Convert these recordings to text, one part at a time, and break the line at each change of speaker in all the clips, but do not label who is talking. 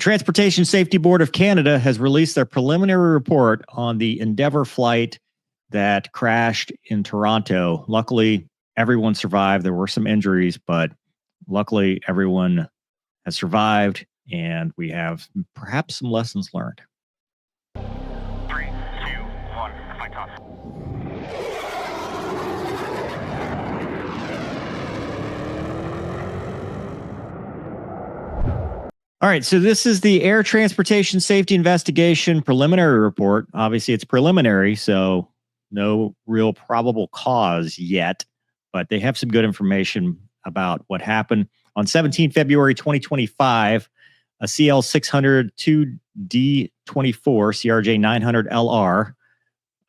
Transportation Safety Board of Canada has released their preliminary report on the Endeavour flight that crashed in Toronto. Luckily, everyone survived. There were some injuries, but luckily everyone has survived, and we have perhaps some lessons learned.
3, 2, 1, flight off.
All right, so this is the Air Transportation Safety Investigation preliminary report. Obviously, it's preliminary, so no real probable cause yet, but they have some good information about what happened. On 17 February 2025, a CL602D24 CRJ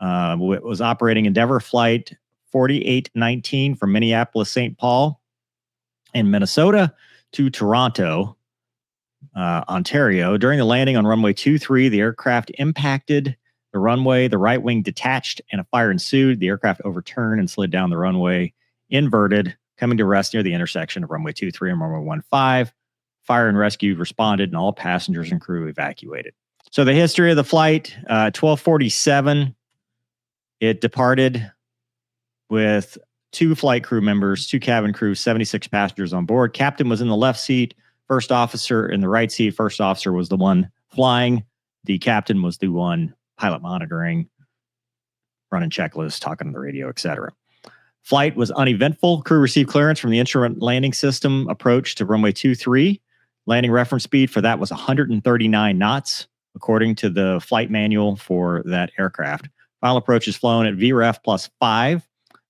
900LR was operating Endeavour Flight 4819 from Minneapolis, St. Paul in Minnesota to Toronto, Ontario. During the landing on runway 23, the aircraft impacted the runway. The right wing detached and a fire ensued. The aircraft overturned and slid down the runway, inverted, coming to rest near the intersection of runway 23 and runway 15. Fire and rescue responded, and all passengers and crew evacuated. So the history of the flight, 1247, it departed with 2 flight crew members, 2 cabin crew, 76 passengers on board. Captain was in the left seat. First officer in the right seat. First officer was the one flying. The captain was the one pilot monitoring, running checklists, talking to the radio, etc. Flight was uneventful. Crew received clearance from the instrument landing system approach to runway 23. Landing reference speed for that was 139 knots, according to the flight manual for that aircraft. Final approach is flown at VREF plus 5.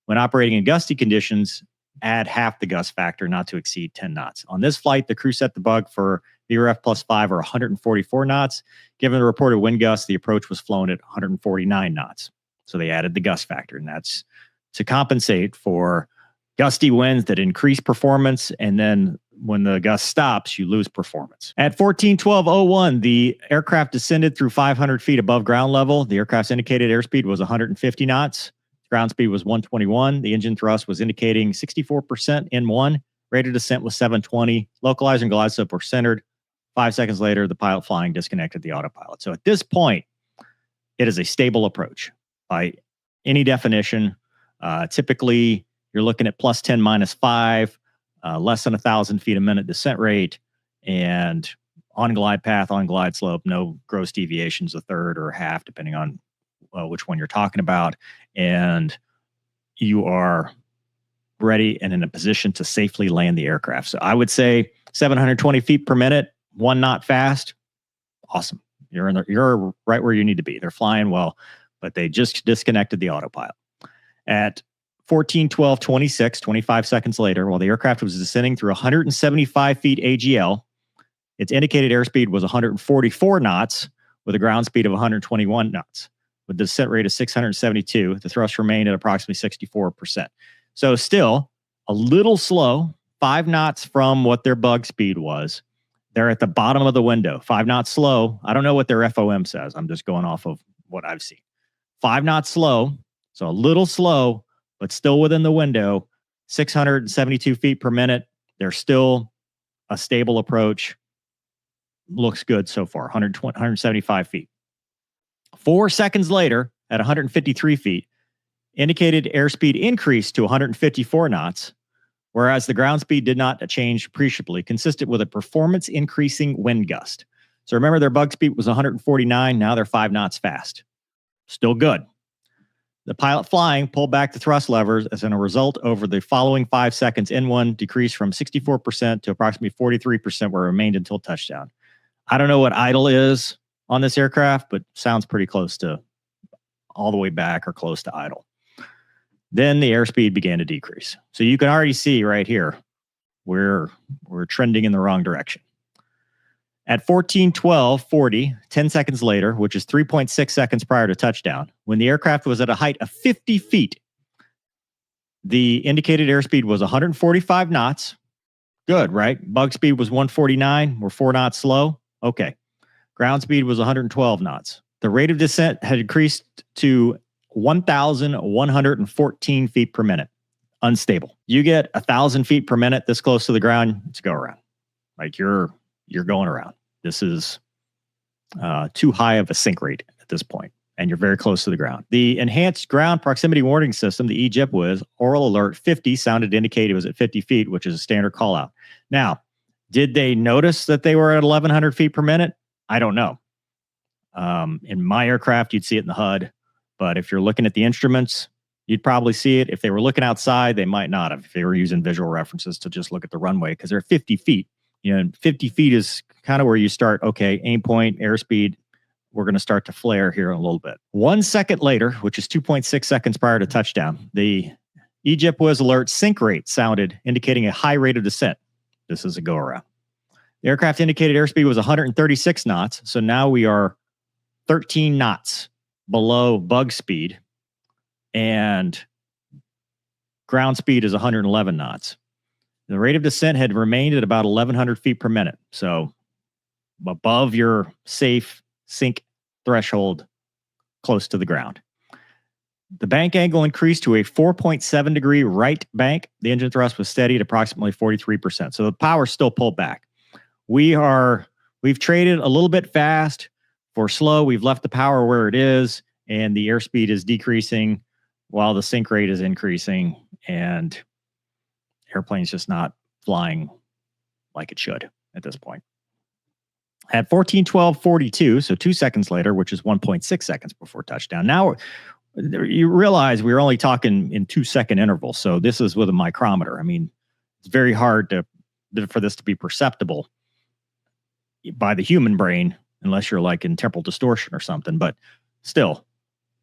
When operating in gusty conditions, add half the gust factor, not to exceed 10 knots. On this flight, the crew set the bug for VREF plus 5 or 144 knots. Given the reported wind gust, the approach was flown at 149 knots. So they added the gust factor, and that's to compensate for gusty winds that increase performance, and then when the gust stops, you lose performance. At 14:12:01, the aircraft descended through 500 feet above ground level. The aircraft's indicated airspeed was 150 knots. Ground speed was 121. The engine thrust was indicating 64% N1. Rate of descent was 720. Localizer and glide slope were centered. 5 seconds later, the pilot flying disconnected the autopilot. So at this point, it is a stable approach by any definition. Typically, you're looking at plus 10, minus 5, less than 1,000 feet a minute descent rate, and on glide path, on glide slope, no gross deviations, a third or a half, depending on which one you're talking about. And you are ready and in a position to safely land the aircraft. So I would say 720 feet per minute, 1 knot fast. Awesome. You're right where you need to be. They're flying well, but they just disconnected the autopilot. At 14:12:26, 25 seconds later, while the aircraft was descending through 175 feet AGL, its indicated airspeed was 144 knots with a ground speed of 121 knots. With the descent rate of 672, the thrust remained at approximately 64%. So still a little slow, 5 knots from what their bug speed was. They're at the bottom of the window, 5 knots slow. I don't know what their FOM says. I'm just going off of what I've seen. 5 knots slow, so a little slow, but still within the window, 672 feet per minute. They're still a stable approach. Looks good so far, 175 feet. 4 seconds later, at 153 feet, indicated airspeed increased to 154 knots, whereas the ground speed did not change appreciably, consistent with a performance increasing wind gust. So remember, their bug speed was 149. Now they're 5 knots fast. Still good. The pilot flying pulled back the thrust levers as a result over the following 5 seconds. N1 decreased from 64% to approximately 43%, where it remained until touchdown. I don't know what idle is on this aircraft, but sounds pretty close to all the way back or close to idle. Then the airspeed began to decrease. So you can already see right here, we're trending in the wrong direction. At 14:12:40, 10 seconds later, which is 3.6 seconds prior to touchdown, when the aircraft was at a height of 50 feet, the indicated airspeed was 145 knots. Good, right? Bug speed was 149. We're 4 knots slow. Okay. Ground speed was 112 knots. The rate of descent had increased to 1,114 feet per minute. Unstable. You get 1,000 feet per minute this close to the ground, it's go around. Like you're going around. This is too high of a sink rate at this point, and you're very close to the ground. The Enhanced Ground Proximity Warning System, the EGIPWIS, Oral Alert 50 sounded to indicate it was at 50 feet, which is a standard call out. Now, did they notice that they were at 1,100 feet per minute? I don't know. In my aircraft, you'd see it in the HUD, but if you're looking at the instruments, you'd probably see it. If they were looking outside, they might not have, if they were using visual references to just look at the runway, because they're 50 feet. 50 feet is kind of where you start. Okay, aim point, airspeed. We're going to start to flare here in a little bit. 1 second later, which is 2.6 seconds prior to touchdown, the EGIPWIS alert sync rate sounded, indicating a high rate of descent. This is a go-around. The aircraft indicated airspeed was 136 knots, so now we are 13 knots below bug speed, and ground speed is 111 knots. The rate of descent had remained at about 1,100 feet per minute, so above your safe sink threshold, close to the ground. The bank angle increased to a 4.7 degree right bank. The engine thrust was steady at approximately 43%, so the power still pulled back. We've traded a little bit fast for slow. We've left the power where it is, and the airspeed is decreasing while the sink rate is increasing, and airplane's just not flying like it should at this point. At 14:12:42, so 2 seconds later, which is 1.6 seconds before touchdown. Now you realize we're only talking in 2 second intervals, so this is with a micrometer. I mean, it's very hard for this to be perceptible by the human brain, unless you're like in temporal distortion or something, but still,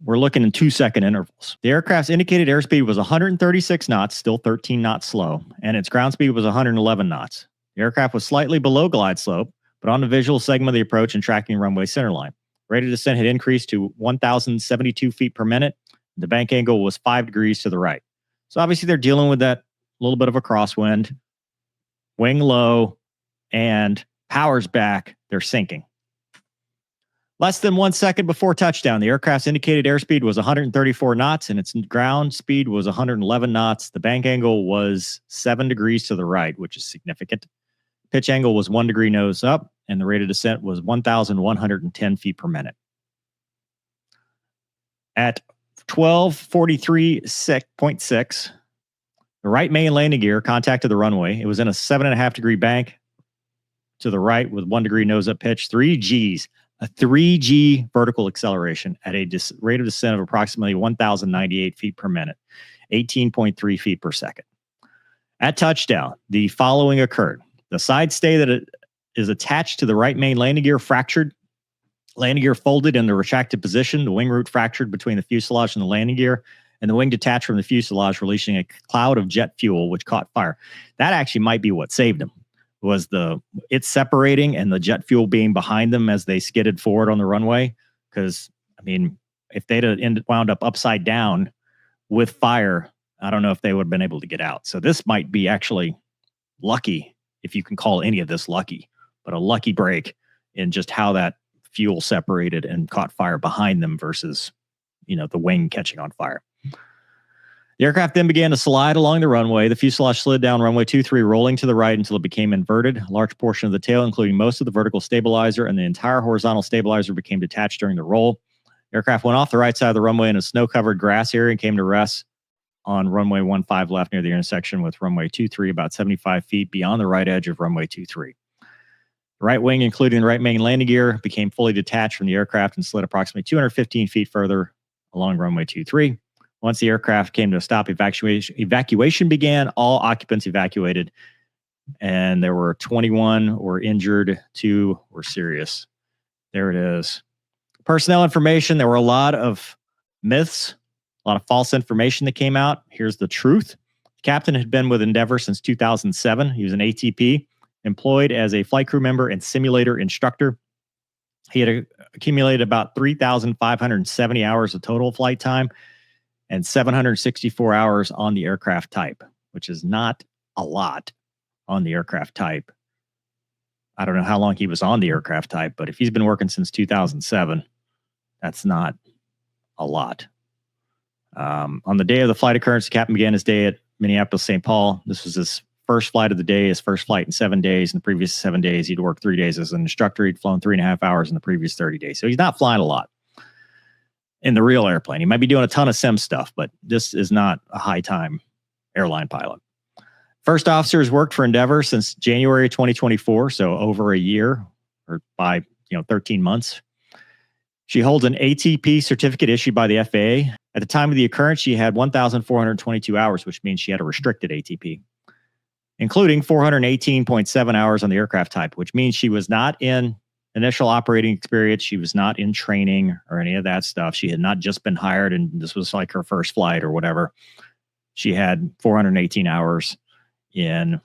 we're looking in 2 second intervals. The aircraft's indicated airspeed was 136 knots, still 13 knots slow, and its ground speed was 111 knots. The aircraft was slightly below glide slope, but on the visual segment of the approach and tracking runway centerline. Rate of descent had increased to 1,072 feet per minute. The bank angle was 5 degrees to the right. So obviously they're dealing with that little bit of a crosswind, wing low, and power's back. They're sinking. Less than 1 second before touchdown, the aircraft's indicated airspeed was 134 knots and its ground speed was 111 knots. The bank angle was 7 degrees to the right, which is significant. Pitch angle was 1 degree nose up, and the rate of descent was 1,110 feet per minute. At 12:43.6, the right main landing gear contacted the runway. It was in a 7.5 degree bank to the right with 1 degree nose up pitch, 3 Gs, a 3G vertical acceleration at a rate of descent of approximately 1,098 feet per minute, 18.3 feet per second. At touchdown, the following occurred. The side stay that is attached to the right main landing gear fractured. Landing gear folded in the retracted position. The wing root fractured between the fuselage and the landing gear, and the wing detached from the fuselage, releasing a cloud of jet fuel, which caught fire. That actually might be what saved them, was it separating and the jet fuel being behind them as they skidded forward on the runway. Because, I mean, if they'd wound up upside down with fire, I don't know if they would have been able to get out. So this might be actually lucky, if you can call any of this lucky, but a lucky break in just how that fuel separated and caught fire behind them versus, the wing catching on fire. The aircraft then began to slide along the runway. The fuselage slid down runway 23, rolling to the right until it became inverted. A large portion of the tail, including most of the vertical stabilizer and the entire horizontal stabilizer, became detached during the roll. The aircraft went off the right side of the runway in a snow-covered grass area and came to rest on runway 15 left near the intersection with runway 23, about 75 feet beyond the right edge of runway 23. The right wing, including the right main landing gear, became fully detached from the aircraft and slid approximately 215 feet further along runway 23. Once the aircraft came to a stop, evacuation began. All occupants evacuated, and there were 21 were injured, 2 were serious. There it is. Personnel information. There were a lot of myths, a lot of false information that came out. Here's the truth. The captain had been with Endeavor since 2007. He was an ATP, employed as a flight crew member and simulator instructor. He had accumulated about 3,570 hours of total flight time and 764 hours on the aircraft type, which is not a lot on the aircraft type. I don't know how long he was on the aircraft type, but if he's been working since 2007, that's not a lot. On the day of the flight occurrence, the captain began his day at Minneapolis, St. Paul. This was his first flight of the day, his first flight in 7 days. In the previous 7 days, he'd worked 3 days as an instructor. He'd flown 3.5 hours in the previous 30 days. So he's not flying a lot in the real airplane. He might be doing a ton of sim stuff, but this is not a high time airline pilot. First officer has worked for Endeavor since January 2024, so over a year, or by 13 months. She holds an ATP certificate issued by the FAA. At the time of the occurrence, she had 1,422 hours, which means she had a restricted ATP, including 418.7 hours on the aircraft type, which means she was not in initial operating experience. She was not in training or any of that stuff. She had not just been hired and this was like her first flight or whatever. She had 418 hours in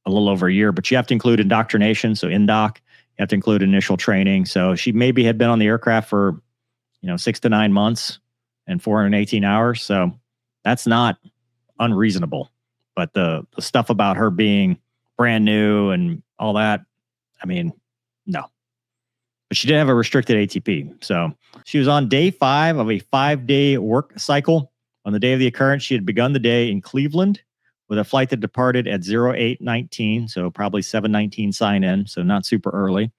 a little over a year, but you have to include indoctrination. So INDOC, you have to include initial training. So she maybe had been on the aircraft for, 6 to 9 months and 418 hours. So that's not unreasonable. But the stuff about her being brand new and all that, no. But she did have a restricted ATP. So she was on day 5 of a 5-day work cycle. On the day of the occurrence, she had begun the day in Cleveland with a flight that departed at 08:19, so probably 7:19 sign-in, so not super early.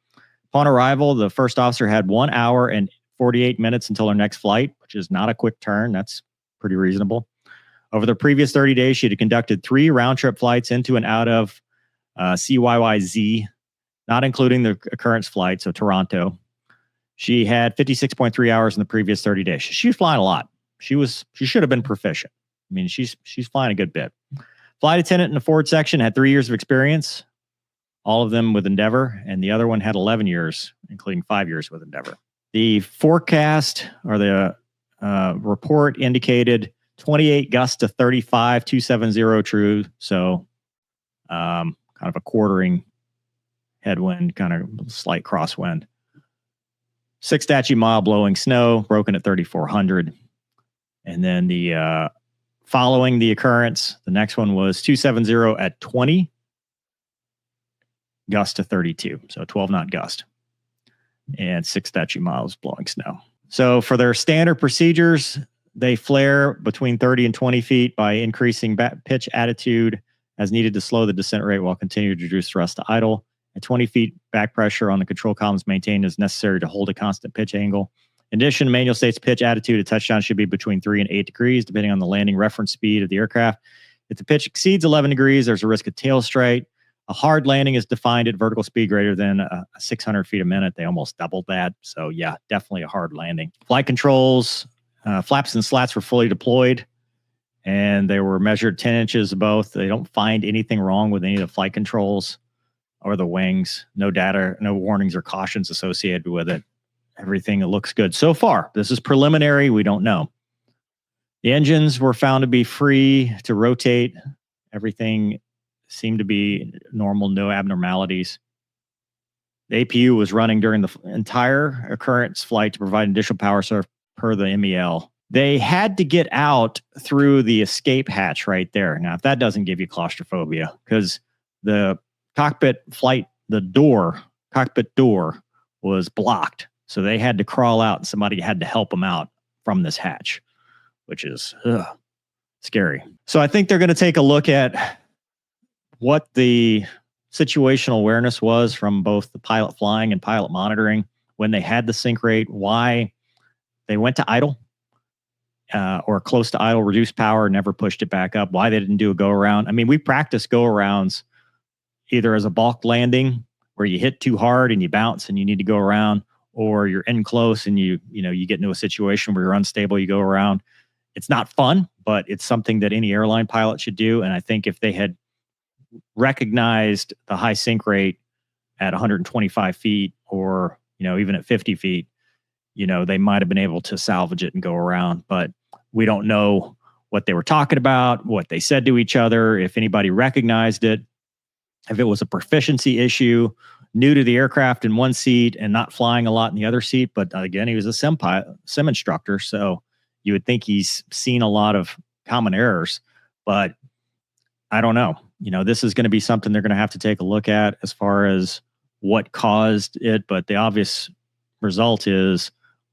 Upon arrival, the first officer had 1 hour and 48 minutes until her next flight, which is not a quick turn. That's pretty reasonable. Over the previous 30 days, she had conducted 3 round-trip flights into and out of CYYZ, not including the occurrence flight, so Toronto. She had 56.3 hours in the previous 30 days. She was flying a lot. She should have been proficient. She's flying a good bit. Flight attendant in the forward section had 3 years of experience, all of them with Endeavor, and the other one had 11 years, including 5 years with Endeavor. The forecast or the report indicated 28 gusts to 35, 270 true. So kind of a quartering headwind, kind of slight crosswind. 6 statute mile blowing snow, broken at 3,400. And then the following the occurrence, the next one was 270 at 20, gust to 32. So 12 knot gust and 6 statute miles blowing snow. So for their standard procedures, they flare between 30 and 20 feet by increasing pitch attitude as needed to slow the descent rate while continuing to reduce thrust to idle. At 20 feet, back pressure on the control columns maintained as necessary to hold a constant pitch angle. In addition, manual states pitch attitude at touchdown should be between 3 and 8 degrees, depending on the landing reference speed of the aircraft. If the pitch exceeds 11 degrees, there's a risk of tail strike. A hard landing is defined at vertical speed greater than 600 feet a minute. They almost doubled that. So yeah, definitely a hard landing. Flight controls, flaps and slats were fully deployed and they were measured 10 inches of both. They don't find anything wrong with any of the flight controls or the wings. No data, no warnings or cautions associated with it. Everything looks good so far. This is preliminary. We don't know. The engines were found to be free to rotate. Everything seemed to be normal, no abnormalities. The APU was running during the entire occurrence flight to provide additional power source per the MEL. They had to get out through the escape hatch right there. Now, if that doesn't give you claustrophobia, because the cockpit door was blocked. So they had to crawl out and somebody had to help them out from this hatch, which is scary. So I think they're going to take a look at what the situational awareness was from both the pilot flying and pilot monitoring when they had the sync rate, why they went to idle or close to idle, reduced power, never pushed it back up, why they didn't do a go around. We practice go arounds either as a balk landing where you hit too hard and you bounce and you need to go around, or you're in close and you get into a situation where you're unstable, you go around. It's not fun, but it's something that any airline pilot should do. And I think if they had recognized the high sync rate at 125 feet or, even at 50 feet, they might have been able to salvage it and go around. But we don't know what they were talking about, what they said to each other, if anybody recognized it, if it was a proficiency issue, new to the aircraft in one seat and not flying a lot in the other seat. But again, he was a sim instructor, so you would think he's seen a lot of common errors. But I don't know. This is going to be something they're going to have to take a look at as far as what caused it. But the obvious result is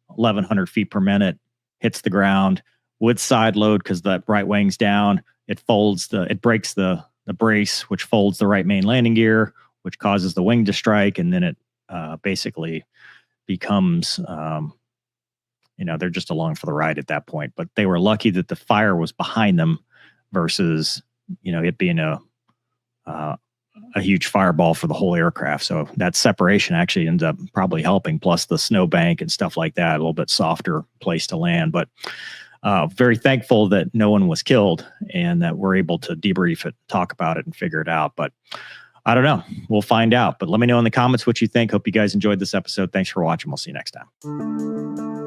1,100 feet per minute, hits the ground with side load because the right wing's down. It breaks the brace, which folds the right main landing gear, which causes the wing to strike, and then it basically becomes, they're just along for the ride at that point. But they were lucky that the fire was behind them versus, it being a huge fireball for the whole aircraft. So that separation actually ends up probably helping, plus the snowbank and stuff like that, a little bit softer place to land. But very thankful that no one was killed and that we're able to debrief it, talk about it, and figure it out. But I don't know. We'll find out. But let me know in the comments what you think. Hope you guys enjoyed this episode. Thanks for watching. We'll see you next time.